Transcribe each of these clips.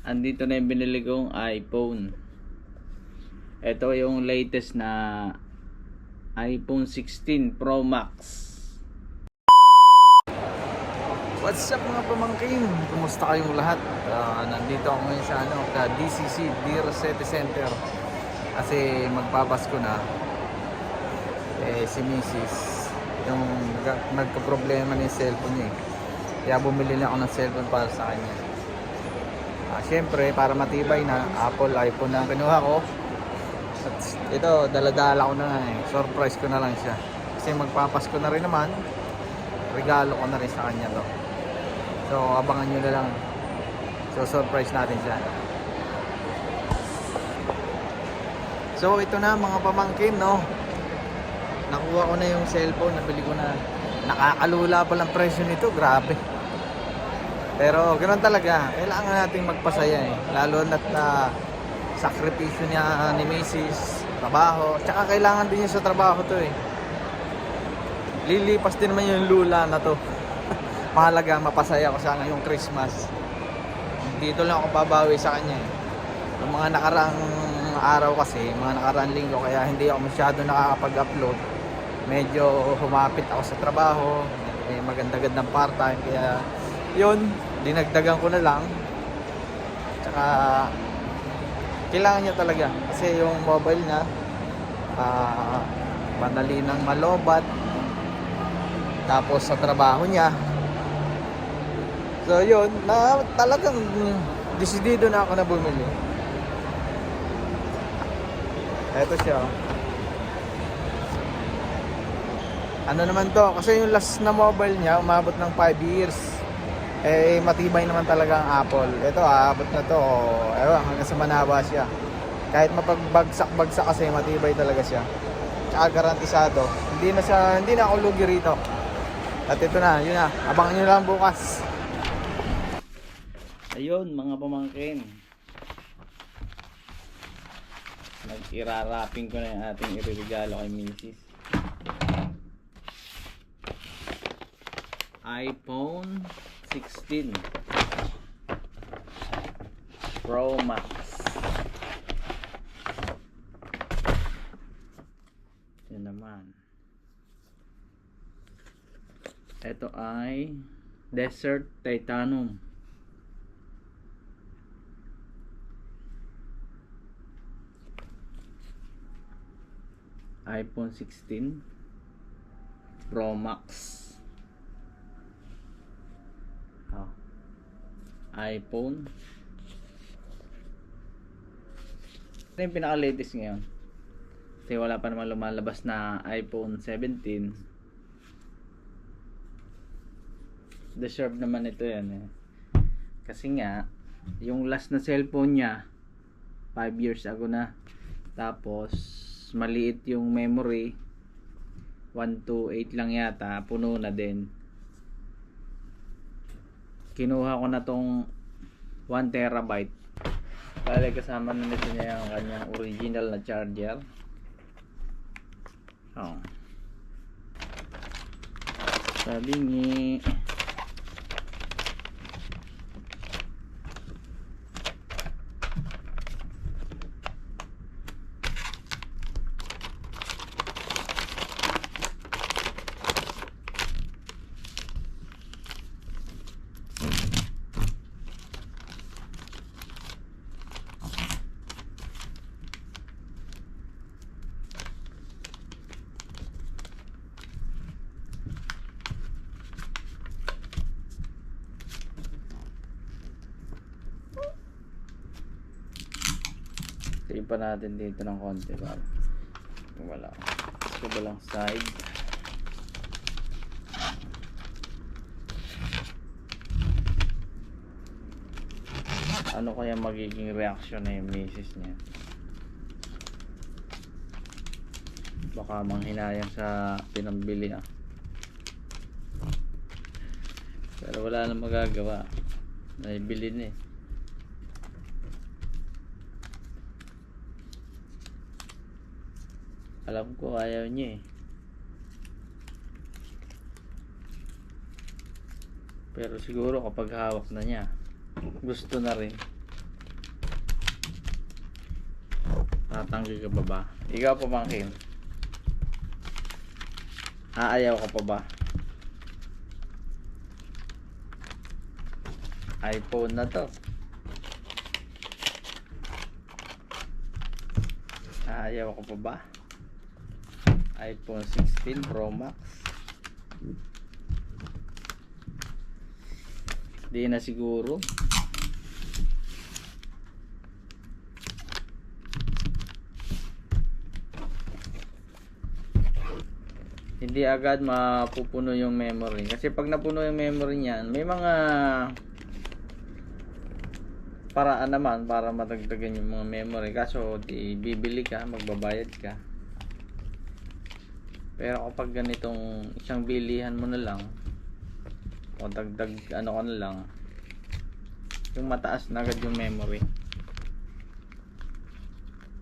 andito na yung binili kong iPhone. Ito yung latest na iPhone 16 Pro Max. What's up mga pamangkin? Kumusta kayong lahat? Nandito ako ngayon sa DCC, Deer City Center. Kasi magpapasko na. Si Mrs. yung nagka-problema na yung cellphone niya. Kaya bumili na ako ng cellphone para sa kanya. Siyempre, para matibay na, Apple iPhone na ang kinuha ko. At ito, dala-dala ko na nga eh. Surprise ko na lang siya. Kasi magpapasko na rin naman. Regalo ko na rin sa kanya to. So, abangan nyo na lang. So, surprise natin siya. So, ito na mga pamangkin, no? Nakuha ko na yung cellphone. Nabili ko na. Nakakalula pa lang presyo nito. Grabe. Pero, ganoon talaga. Kailangan nating magpasaya eh. Lalo na't sakripisyo niya ni Mrs. Trabaho. Tsaka kailangan din niya sa trabaho to eh. Lilipas din naman yung lula na to. Mahalaga mapasaya ko sa ngayong Christmas. Dito lang ako babawi sa kanya eh. Yung mga nakaraang araw kasi, mga nakaraang linggo, kaya hindi ako masyado nakakapag-upload. Medyo humapit ako sa trabaho. Maganda-gandang part-time. Kaya yun, dinagdagan ko na lang. Tsaka kailangan niya talaga. Kasi yung mobile niya madali nang malobat. Tapos sa trabaho niya. So yun, talagang desidido na ako na bumili. Eto siya. Ano naman to? Kasi yung last na mobile niya, umabot ng 5 years. Matibay naman talaga ang Apple. Ito, abot na to. Ewan, hanggang sa Manaba siya. Kahit mapagbagsak-bagsak kasi, matibay talaga siya. Tsaka garantisado. Hindi na ako lugi rito. At ito na, yun na. Abangan nyo lang bukas. Ayun mga pamangkin, nag-irarapping ko na yung ating iririgalo kay Mrs. iPhone 16 Pro Max. Yan naman. Ito ay Desert Titanium. iPhone 16 Pro Max. iPhone. Ito yung pinaka-latest ngayon. Kasi wala pa naman lumalabas na iPhone 17. Deserve naman ito yan eh. Kasi nga, yung last na cellphone niya 5 years ago na. Tapos maliit yung memory, 128 lang yata, puno na din. Kinuha ko na tong 1 terabyte. Bale kasama na nito niya yung kanyang original na charger. Sabi ni tayo pa natin dito ng konti para wala kabilang side. Ano kaya magiging reaction na yung misis niya? Baka manghinayang sa pinambili pero wala nang magagawa, naibili na eh. Alam ko ayaw niya eh. Pero siguro kapag hawak na niya, gusto na rin. Tatanggi ka pa ba? Ikaw pamangkin. Aayaw ka pa ba? iPhone na to. Aayaw ka pa ba? iPhone 16 Pro Max. Di na siguro. Hindi agad mapupuno yung memory. Kasi pag napuno yung memory niyan, may mga paraan naman para madagdagan yung mga memory. Kaso di bibili ka, magbabayad ka. Pero kapag ganitong isang bilihan mo na lang, o dagdag ano ka na lang, yung mataas na agad yung memory.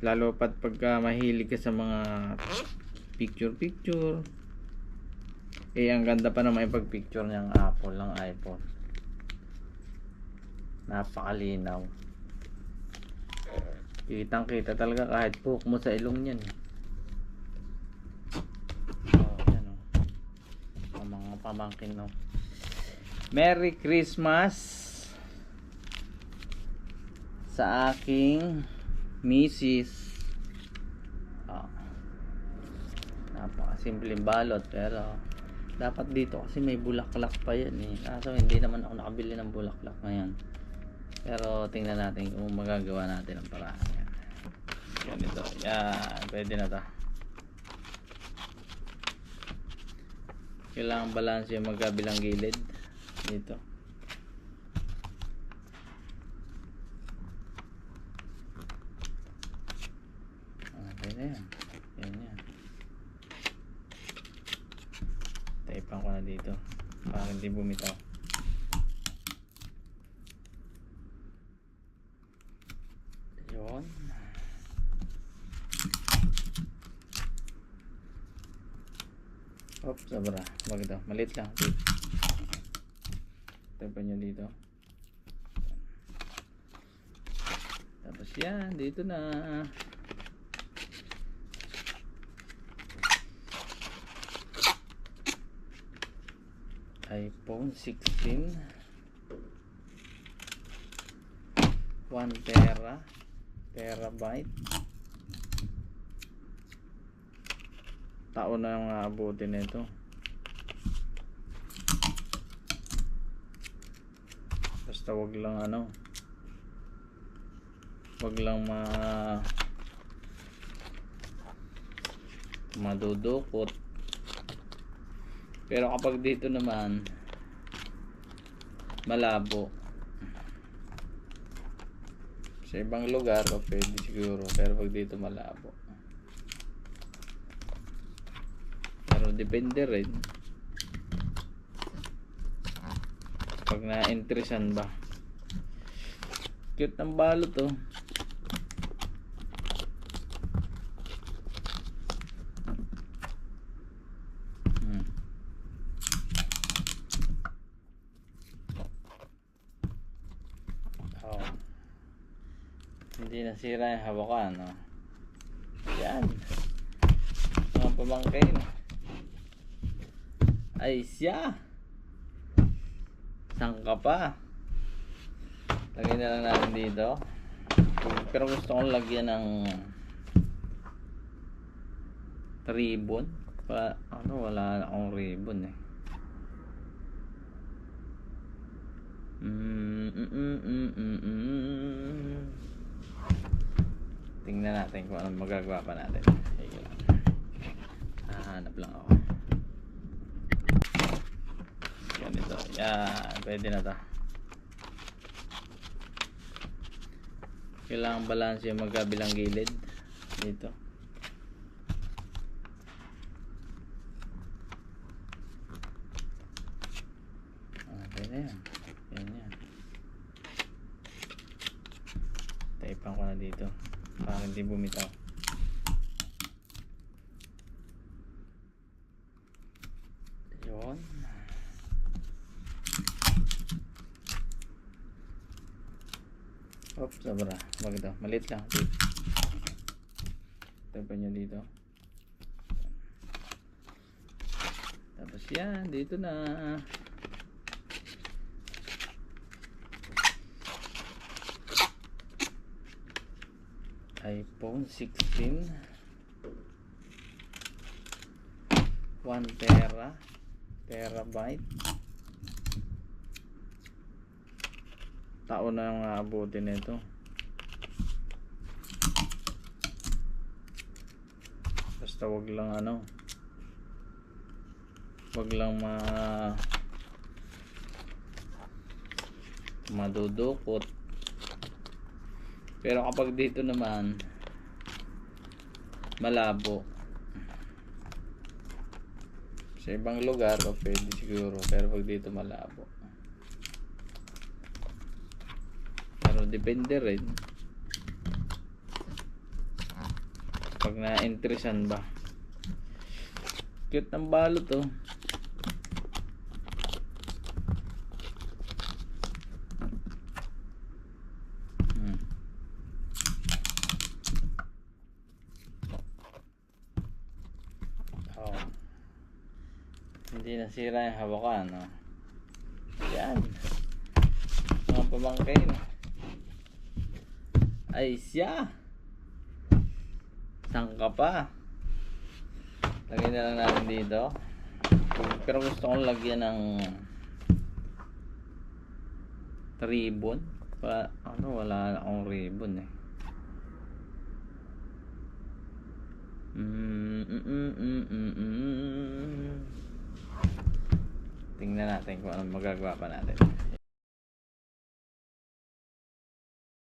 Lalo pat pagka mahilig ka sa mga picture. Ang ganda pa naman yung pag-picture ng Apple, ng iPhone. Napakalinaw. Kitang-kita talaga kahit poke mo sa ilong niyan. Yan o. Ang mga pamangkin no. Merry Christmas sa aking misis. Napakasimpleng balot pero dapat dito kasi may bulaklak pa yan eh. Kaso hindi naman ako nakabili ng bulaklak ngayon. Pero tingnan natin kung magagawa natin ang paraan. Ganito. Yan. Pwede na to. Kailangan balance yung magkabilang gilid. Dito. Okay na yan. Yan. Taipan ko na dito para hindi bumitaw. Yun. Oops, sobra. Wag ito. Maliit lang. Taipan nyo dito. Tapos yan. Dito na. iPhone 16 1 terabyte. Taon na ang aabutin nito. Basta wag lang wag lang madudukot. Pero kapag dito naman malabo sa ibang lugar o pwede siguro, pero pag dito malabo. Pero depende rin pag na-interesan ba. Cute ng balot to. Hindi nasira yung hawakan, no? Yan. Mga pamangkin. Ay siya. Sangka pa. Lagay na lang natin dito. Pero gusto kong lagyan ng ribbon. Wala na akong ribbon eh. Tingnan natin kung anong magagawa pa natin. Sige lang. Hahanap lang ako. Ganito. Yan. Pwede na to. Kailangan balance yung magkabilang gilid. Dito. Okay na yan. Yan. Taipan ko na dito para hindi bumitaw. Yun. Oops, sobra. Wag ito. Maliit lang. pa niya dito. Tapos yan, dito na. iPhone 16 1 terabyte. Taon na yung aabutin nito. Basta wag lang wag lang madudukot. Pero kapag dito naman malabo, sa ibang lugar o pwede siguro, pero pag dito malabo. Pero depende rin pag na-interesan ba. Cute ng balot to. Hindi nasira yung hawakan, no? Yan. Mga pamangkin. Ay siya. Sangka pa. Lagyan na lang natin dito. Pero gusto kong lagyan ng ribbon. Wala akong ribbon eh. Tingnan natin kung anong magagawa pa natin.